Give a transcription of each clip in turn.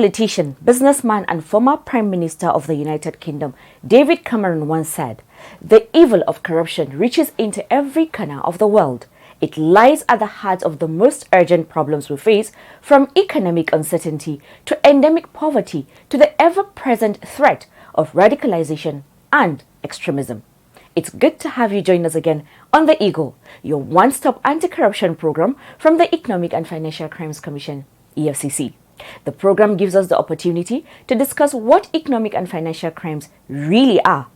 politician, businessman, and former Prime Minister of the United Kingdom, David Cameron, once said, "The evil of corruption reaches into every corner of the world. It lies at the heart of the most urgent problems we face, from economic uncertainty to endemic poverty to the ever-present threat of radicalization and extremism." It's good to have you join us again on The Eagle, your one-stop anti-corruption program from the Economic and Financial Crimes Commission, EFCC. The program gives us the opportunity to discuss what economic and financial crimes really are,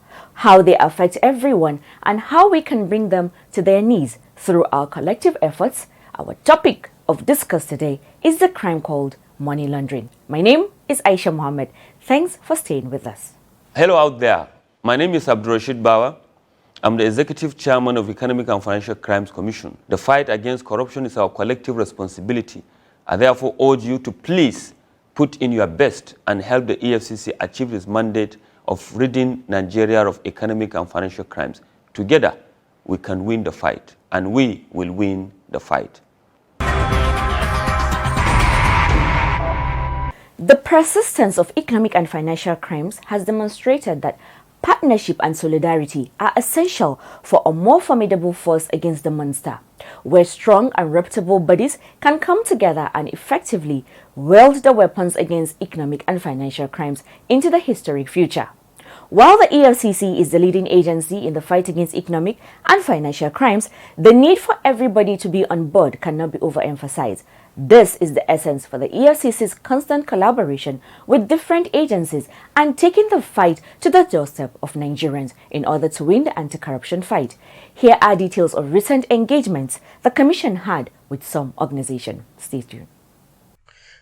how they affect everyone, and how we can bring them to their knees through our collective efforts. Our topic of discuss today is the crime called money laundering. My name is Aisha Mohammed. Thanks for staying with us. Hello out there. My name is Abdurrashid Bawa. I'm the Executive Chairman of Economic and Financial Crimes Commission. The fight against corruption is our collective responsibility. I therefore urge you to please put in your best and help the EFCC achieve its mandate of ridding Nigeria of economic and financial crimes. Together, we can win the fight, and we will win the fight. The persistence of economic and financial crimes has demonstrated that partnership and solidarity are essential for a more formidable force against the monster, where strong and reputable bodies can come together and effectively wield the weapons against economic and financial crimes into the historic future. While the EFCC is the leading agency in the fight against economic and financial crimes, the need for everybody to be on board cannot be overemphasized. This is the essence for the EFCC's constant collaboration with different agencies and taking the fight to the doorstep of Nigerians in order to win the anti-corruption fight. Here are details of recent engagements the Commission had with some organizations. Stay tuned.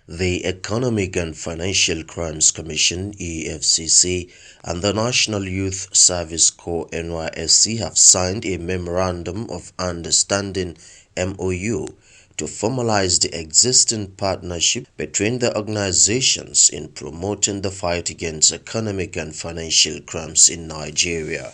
The Economic and Financial Crimes Commission (EFCC) and the National Youth Service Corps (NYSC) have signed a Memorandum of Understanding (MOU) to formalize the existing partnership between the organizations in promoting the fight against economic and financial crimes in Nigeria.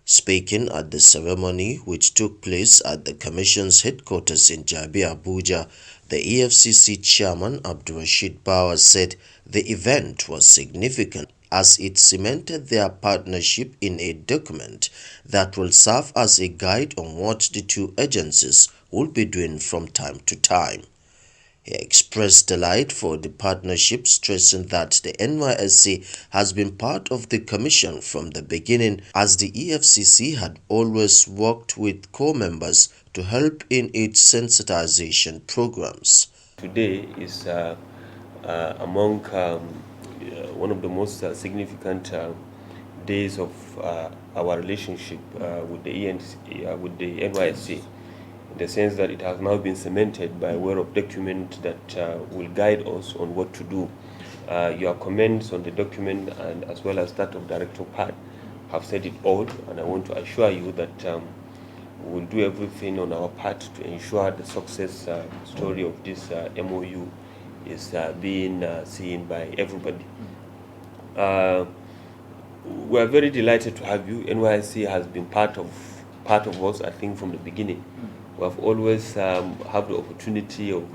Speaking at the ceremony, which took place at the Commission's headquarters in Jabi, Abuja, the EFCC chairman Abdurrashid Bawa said the event was significant as it cemented their partnership in a document that will serve as a guide on what the two agencies will be doing from time to time. He expressed delight for the partnership, stressing that the NYSC has been part of the Commission from the beginning, as the EFCC had always worked with core members to help in its sensitization programs. Today is among one of the most significant days of our relationship with the NYSC. In the sense that it has now been cemented by way of document that will guide us on what to do. Your comments on the document and as well as that of Director Pat have said it all, and I want to assure you that we will do everything on our part to ensure the success story of this MOU is being seen by everybody. We are very delighted to have you. NYSC has been part of us, I think, from the beginning. We have always had the opportunity of,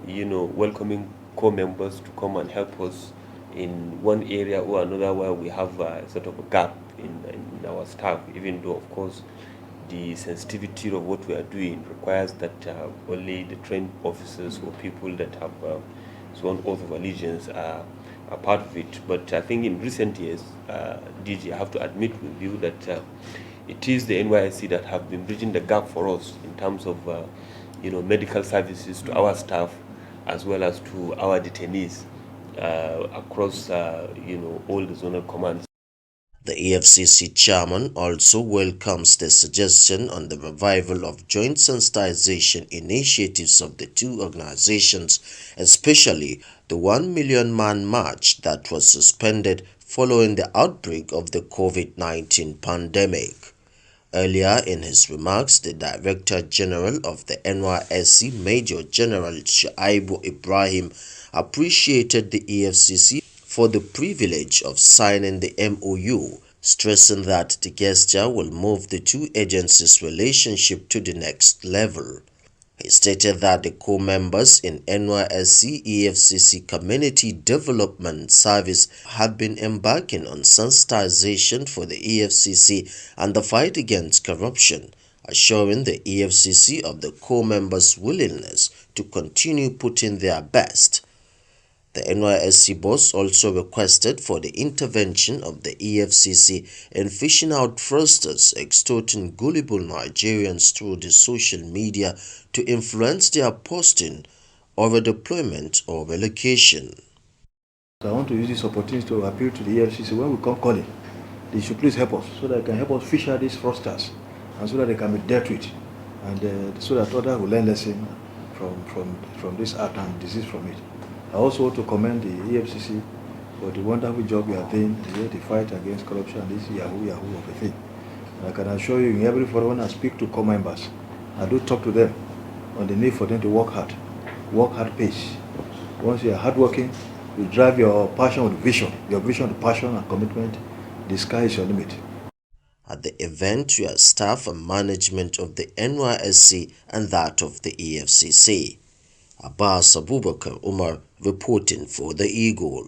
welcoming core members to come and help us in one area or another where we have sort of a gap in our staff, even though, of course, the sensitivity of what we are doing requires that only the trained officers or people that have sworn oath of allegiance are part of it. But I think in recent years, DG, I have to admit with you that it is the NYSC that have been bridging the gap for us in terms of, medical services to our staff as well as to our detainees across, all the zonal commands. The EFCC chairman also welcomes the suggestion on the revival of joint sensitization initiatives of the two organizations, especially the 1 million man march that was suspended following the outbreak of the COVID-19 pandemic. Earlier in his remarks, the Director General of the NYSC, Major General Shuaibu Ibrahim, appreciated the EFCC for the privilege of signing the MOU, stressing that the gesture will move the two agencies' relationship to the next level. He stated that the core members in NYSC EFCC Community Development Service have been embarking on sensitization for the EFCC and the fight against corruption, assuring the EFCC of the core members' willingness to continue putting their best. The NYSC boss also requested for the intervention of the EFCC in fishing out fraudsters extorting gullible Nigerians through the social media to influence their posting or redeployment or relocation. I want to use this opportunity to appeal to the EFCC when we come calling. They should please help us so that they can help us fish out these fraudsters and so that they can be dealt with and so that others will learn lesson from this act and disease from it. I also want to commend the EFCC for the wonderful job you are doing in the fight against corruption and this Yahoo of a thing. And I can assure you in every forum when I speak to core members, I do talk to them on the need for them to work hard pace. Once you are hardworking, you drive your passion with vision, your vision with passion and commitment, the sky is your limit. At the event were staff and management of the NYSC and that of the EFCC. Abbas Abubakar Umar reporting for the Eagle.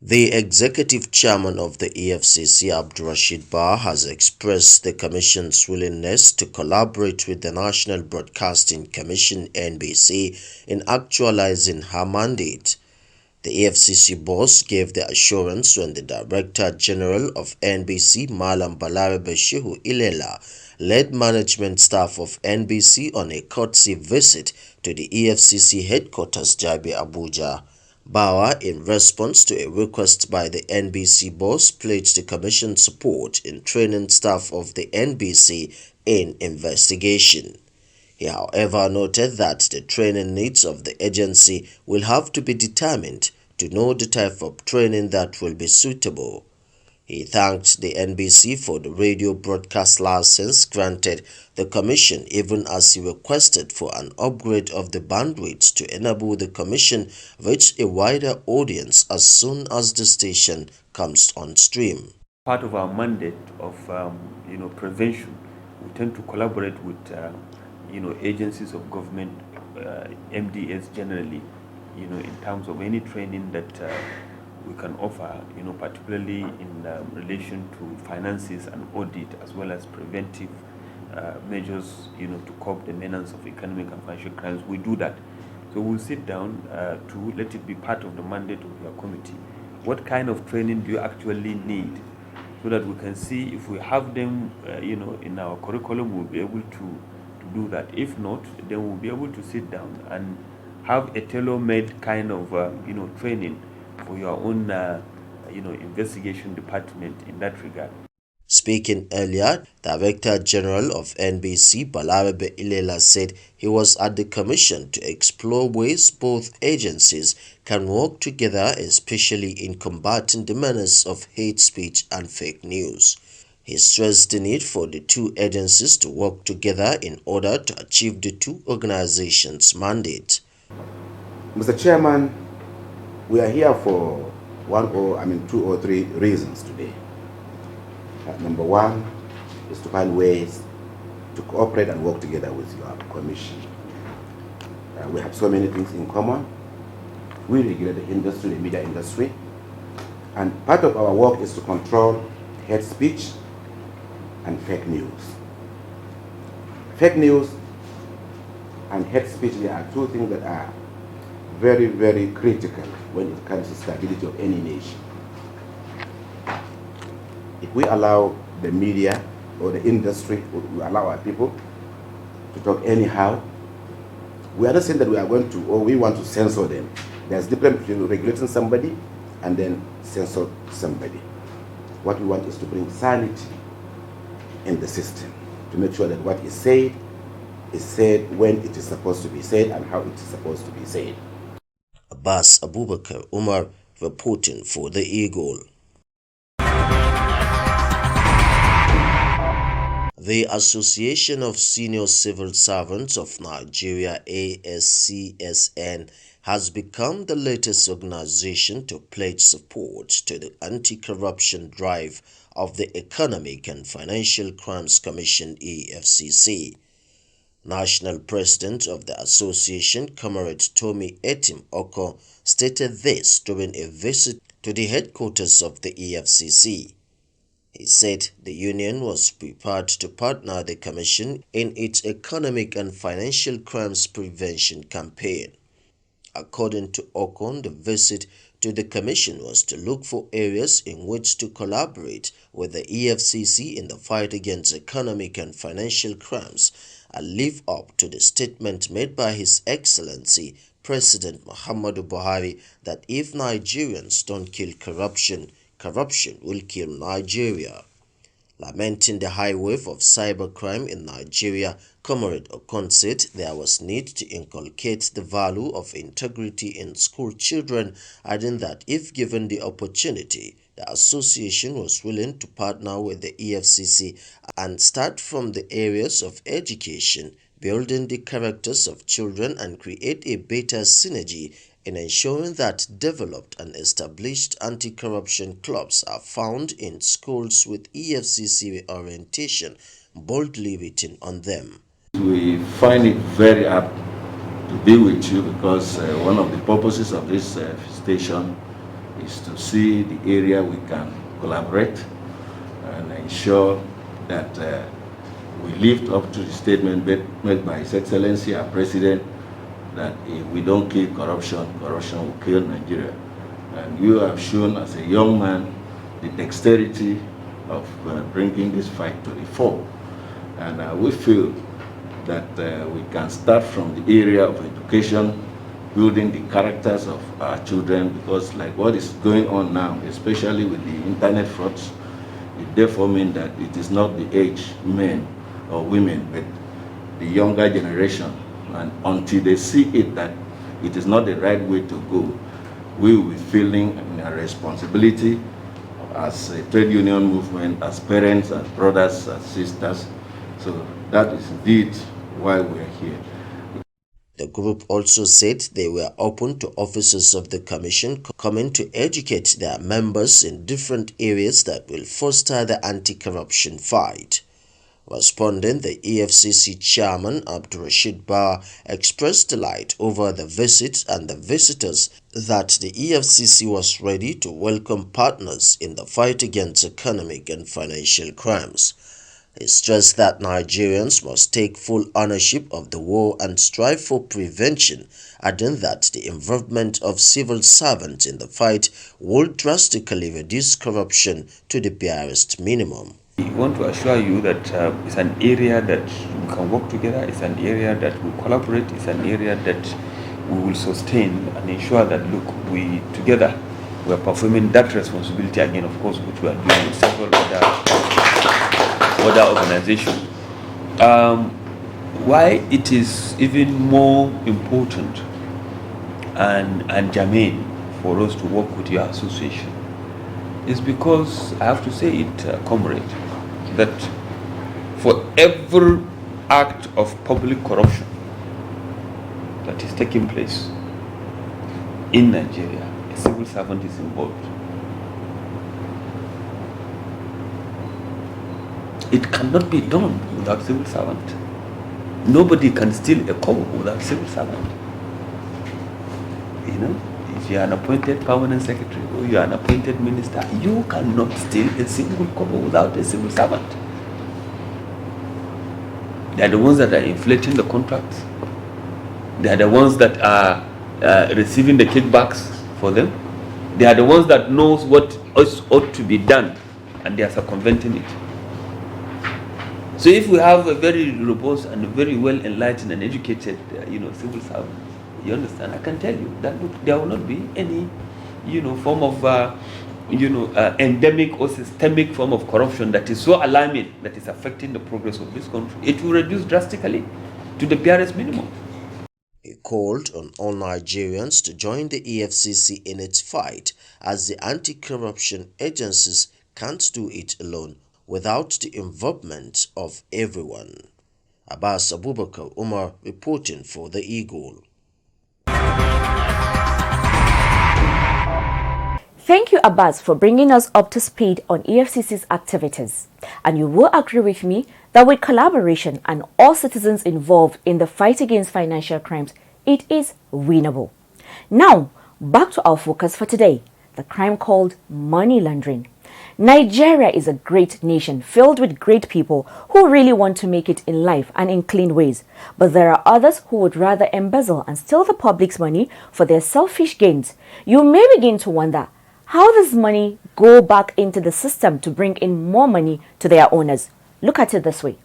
The executive chairman of the EFCC, Abdurrashid Ba, has expressed the Commission's willingness to collaborate with the National Broadcasting Commission (NBC) in actualizing her mandate. The EFCC boss gave the assurance when the Director General of NBC, Malam Balarabe Shehu Ilela, led management staff of NBC on a courtesy visit to the EFCC headquarters, Jabi, Abuja. Bawa, in response to a request by the NBC boss, pledged the Commission support in training staff of the NBC in investigation. He, however, noted that the training needs of the agency will have to be determined to know the type of training that will be suitable. He thanked the NBC for the radio broadcast license granted the Commission, even as he requested for an upgrade of the bandwidth to enable the Commission reach a wider audience as soon as the station comes on stream. Part of our mandate of prevention, we tend to collaborate with agencies of government, MDS generally, in terms of any training that we can offer, particularly in relation to finances and audit, as well as preventive measures, to curb the menace of economic and financial crimes. We do that. So we'll sit down to let it be part of the mandate of your committee. What kind of training do you actually need? So that we can see if we have them, in our curriculum, we'll be able to do that. If not, then we'll be able to sit down and have a tailor-made kind of, training for your own, investigation department in that regard. Speaking earlier, Director General of NBC, Balarabe Ilela, said he was at the Commission to explore ways both agencies can work together, especially in combating the menace of hate speech and fake news. He stressed the need for the two agencies to work together in order to achieve the two organizations' mandate. Mr. Chairman, we are here for two or three reasons today. Number one is to find ways to cooperate and work together with your commission. We have so many things in common. We regulate the industry, the media industry, and part of our work is to control hate speech and fake news. Fake news and hate speech, there are two things that are very, very critical when it comes to stability of any nation. If we allow the media or the industry, we allow our people to talk anyhow, we are not saying that we are going to, or we want to censor them. There's a difference between regulating somebody and then censor somebody. What we want is to bring sanity in the system, to make sure that what is said when it is supposed to be said and how it is supposed to be said. Abbas Abubakar Umar reporting for the Eagle. The Association of Senior Civil Servants of Nigeria, ASCSN, has become the latest organization to pledge support to the anti-corruption drive of the Economic and Financial Crimes Commission EFCC. National President of the association, Comrade Tommy Etim Oko, stated this during a visit to the headquarters of the EFCC. He said the union was prepared to partner the Commission in its economic and financial crimes prevention campaign. According to Okon, the visit to the Commission was to look for areas in which to collaborate with the EFCC in the fight against economic and financial crimes and live up to the statement made by His Excellency President Muhammadu Buhari that if Nigerians don't kill corruption, corruption will kill Nigeria. Lamenting the high wave of cybercrime in Nigeria, Comrade Okon said there was need to inculcate the value of integrity in school children, adding that if given the opportunity, the association was willing to partner with the EFCC and start from the areas of education, building the characters of children and create a better synergy in ensuring that developed and established anti-corruption clubs are found in schools with EFCC orientation boldly written on them. We find it very apt to be with you because one of the purposes of this station is to see the area we can collaborate and ensure that we live up to the statement made by His Excellency, our President, that if we don't kill corruption, corruption will kill Nigeria. And you have shown as a young man the dexterity of bringing this fight to the fore. And we feel that we can start from the area of education, building the characters of our children, because like what is going on now, especially with the internet frauds, it therefore means that it is not the aged men or women, but the younger generation. And until they see it that it is not the right way to go, we will be feeling a responsibility as a trade union movement, as parents, as brothers, as sisters. So that is indeed why we are here. The group also said they were open to officers of the Commission coming to educate their members in different areas that will foster the anti-corruption fight. Responding, the EFCC chairman Abdurrashid Ba expressed delight over the visit and the visitors that the EFCC was ready to welcome partners in the fight against economic and financial crimes. He stressed that Nigerians must take full ownership of the war and strive for prevention, adding that the involvement of civil servants in the fight will drastically reduce corruption to the barest minimum. We want to assure you that it's an area that we can work together, it's an area that we collaborate, it's an area that we will sustain and ensure that, look, we together, we are performing that responsibility again, of course, which we are doing with several other organizations. Why it is even more important and germane for us to work with your association is because, I have to say it, comrade, that for every act of public corruption that is taking place in Nigeria, a civil servant is involved. It cannot be done without civil servant. Nobody can steal a kobo without civil servant. You know, if you are an appointed permanent secretary or you are an appointed minister, you cannot steal a single kobo without a civil servant. They are the ones that are inflating the contracts. They are the ones that are receiving the kickbacks for them. They are the ones that knows what ought to be done, and they are circumventing it. So if we have a very robust and very well enlightened and educated, civil servant, you understand, I can tell you that, look, there will not be any, form of, endemic or systemic form of corruption that is so alarming that is affecting the progress of this country. It will reduce drastically to the barest minimum. He called on all Nigerians to join the EFCC in its fight, as the anti-corruption agencies can't do it alone without the involvement of everyone. Abbas Abubakar Umar reporting for the Eagle. Thank you, Abbas, for bringing us up to speed on EFCC's activities. And you will agree with me that with collaboration and all citizens involved in the fight against financial crimes, it is winnable. Now, back to our focus for today, the crime called money laundering. Nigeria is a great nation filled with great people who really want to make it in life and in clean ways. But there are others who would rather embezzle and steal the public's money for their selfish gains. You may begin to wonder, how does money go back into the system to bring in more money to their owners? Look at it this way.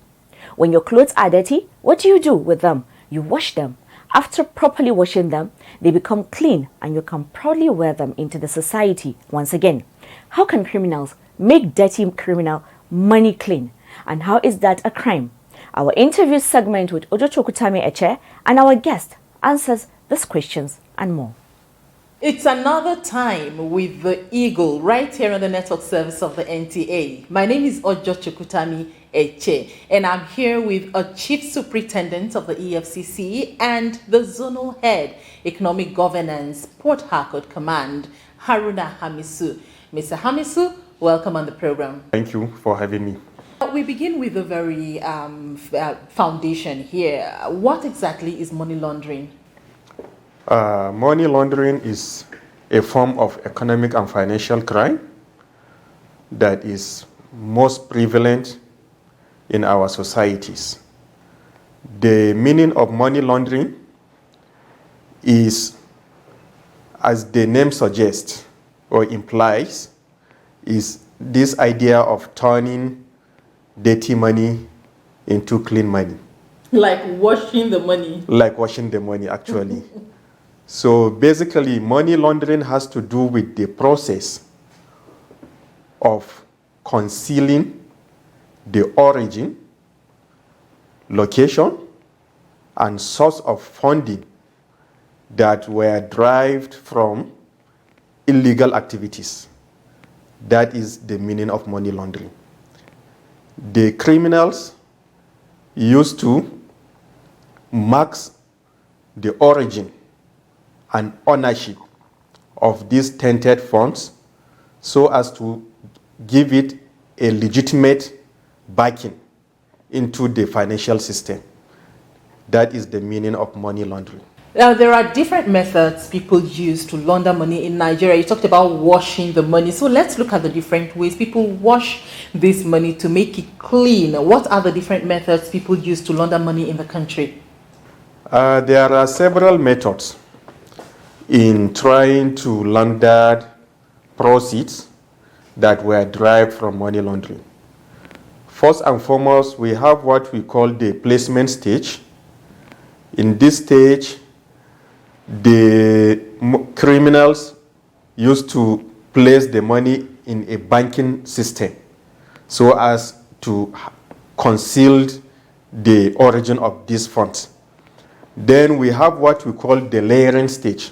When your clothes are dirty, what do you do with them? You wash them. After properly washing them, they become clean and you can proudly wear them into the society once again. How can criminals make dirty criminal money clean? And how is that a crime? Our interview segment with Ojochukutami Eche and our guest answers these questions and more. It's another time with the Eagle right here on the network service of the NTA. My name is Ojochukutami Eche, and I'm here with a chief superintendent of the EFCC and the zonal head, economic governance, Port Harcourt Command, Haruna Hamisu. Mr. Hamisu, welcome on the program. Thank you for having me. We begin with the very foundation here. What exactly is money laundering? Money laundering is a form of economic and financial crime that is most prevalent in our societies. The meaning of money laundering is, as the name suggests or implies, is this idea of turning dirty money into clean money. Like washing the money. Like washing the money, actually. So basically, money laundering has to do with the process of concealing the origin, location, and source of funding that were derived from illegal activities. That is the meaning of money laundering. The criminals used to mask the origin and ownership of these tainted funds so as to give it a legitimate backing into the financial system. That is the meaning of money laundering. Now, there are different methods people use to launder money in Nigeria. You talked about washing the money. So let's look at the different ways people wash this money to make it clean. What are the different methods people use to launder money in the country? There are several methods in trying to launder proceeds that were derived from money laundering. First and foremost, we have what we call the placement stage. In this stage, the criminals used to place the money in a banking system so as to conceal the origin of these funds. Then we have what we call the layering stage.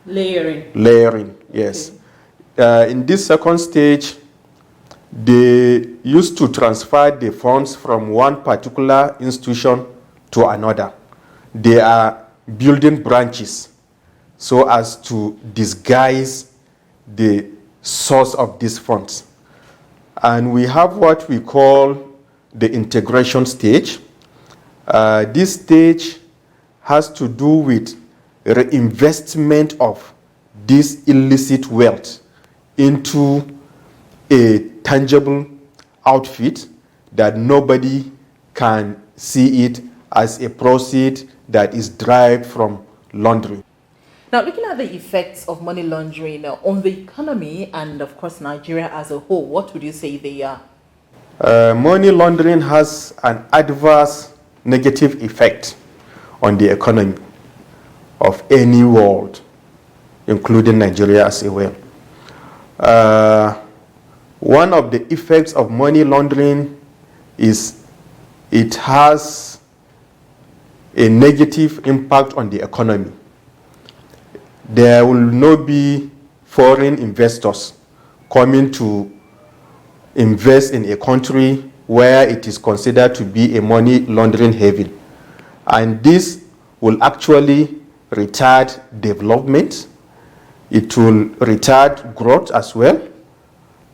Layering, yes. Okay. In this second stage, they used to transfer the funds from one particular institution to another. They are building branches so as to disguise the source of these funds. And we have what we call the integration stage. This stage has to do with reinvestment of this illicit wealth into a tangible outfit that nobody can see it as a proceed that is derived from laundering. Now, looking at the effects of money laundering on the economy and, of course, Nigeria as a whole, what would you say they are? Money laundering has an adverse negative effect on the economy of any world, including Nigeria as well. One of the effects of money laundering is it has a negative impact on the economy. There will not be foreign investors coming to invest in a country where it is considered to be a money laundering haven. And this will actually retard development it will retard growth as well,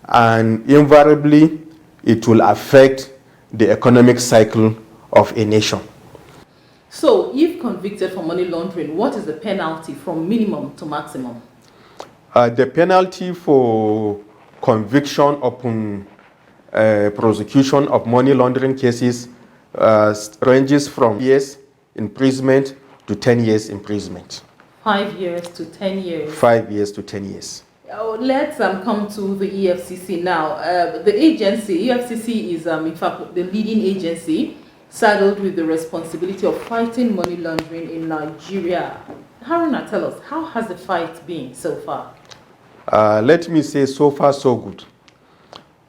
and invariably it will affect the economic cycle of a nation. So, if convicted for money laundering, what is the penalty from minimum to maximum? The penalty for conviction upon prosecution of money laundering cases ranges from years imprisonment to 10 years imprisonment. 5 years to 10 years. 5 years to 10 years. Let's come to the EFCC now. The agency, EFCC, is in fact the leading agency saddled with the responsibility of fighting money laundering in Nigeria. Haruna, tell us, how has the fight been so far? Let me say, so far so good.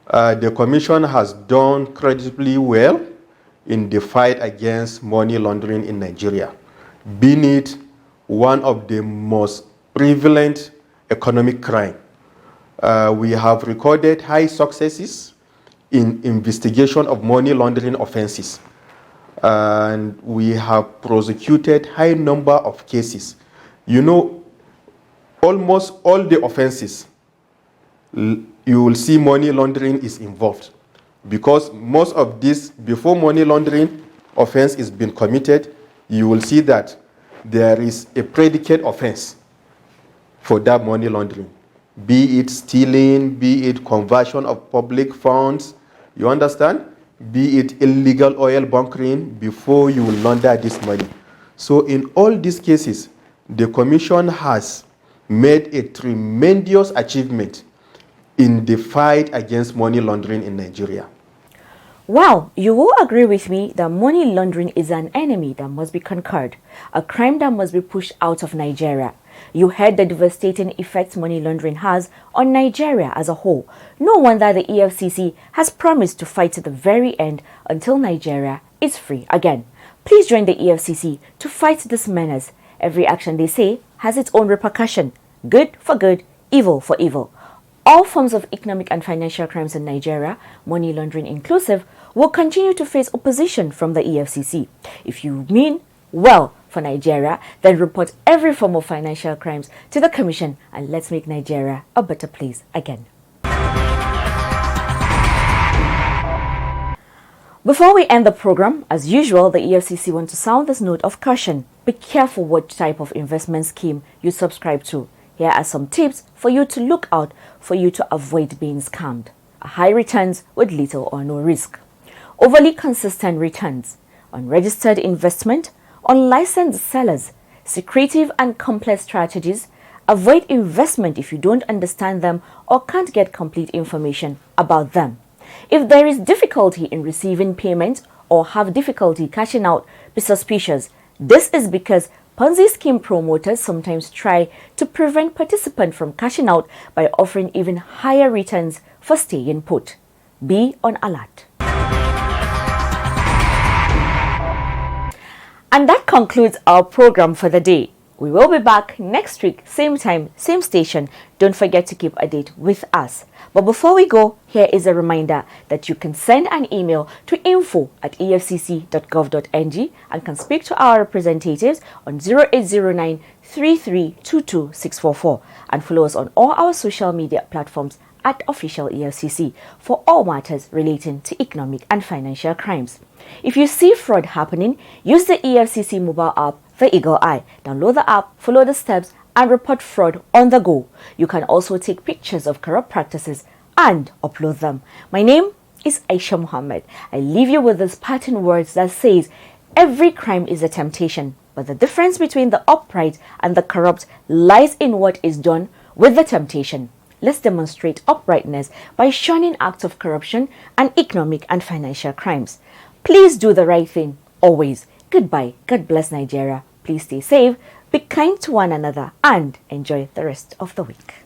The Commission has done credibly well in the fight against money laundering in Nigeria, being it one of the most prevalent economic crime. We have recorded high successes in investigation of money laundering offenses, and we have prosecuted high number of cases. You know, almost all the offenses, you will see money laundering is involved, because most of this, before money laundering offense is being committed, you will see that there is a predicate offense for that money laundering, be it stealing, be it conversion of public funds, you understand, be it illegal oil bunkering, before you will launder this money. So in all these cases, the Commission has made a tremendous achievement in the fight against money laundering in Nigeria. Well, you will agree with me that money laundering is an enemy that must be conquered, a crime that must be pushed out of Nigeria. You heard the devastating effects money laundering has on Nigeria as a whole. No wonder the EFCC has promised to fight to the very end until Nigeria is free again. Please join the EFCC to fight this menace. Every action they say has its own repercussion. Good for good, evil for evil. All forms of economic and financial crimes in Nigeria, money laundering inclusive, will continue to face opposition from the EFCC. If you mean well for Nigeria, then report every form of financial crimes to the Commission and let's make Nigeria a better place again. Before we end the program, as usual, the EFCC want to sound this note of caution. Be careful what type of investment scheme you subscribe to. Here are some tips for you to look out for you to avoid being scammed. High returns with little or no risk. Overly consistent returns. Unregistered investment. Unlicensed sellers. Secretive and complex strategies. Avoid investment if you don't understand them or can't get complete information about them. If there is difficulty in receiving payment or have difficulty cashing out, be suspicious. This is because Ponzi scheme promoters sometimes try to prevent participants from cashing out by offering even higher returns for staying put. Be on alert. And that concludes our program for the day. We will be back next week, same time, same station. Don't forget to keep a date with us. But before we go, here is a reminder that you can send an email to info@efcc.gov.ng and can speak to our representatives on 0809 3322 644 and follow us on all our social media platforms at Official EFCC for all matters relating to economic and financial crimes. If you see fraud happening, use the EFCC mobile app, the Eagle Eye. Download the app, follow the steps, and report fraud on the go. You can also take pictures of corrupt practices and upload them. My name is Aisha Muhammad. I leave you with these parting words that says, every crime is a temptation, but the difference between the upright and the corrupt lies in what is done with the temptation. Let's demonstrate uprightness by shunning acts of corruption and economic and financial crimes. Please do the right thing, always. Goodbye. God bless Nigeria. Please stay safe, be kind to one another, and enjoy the rest of the week.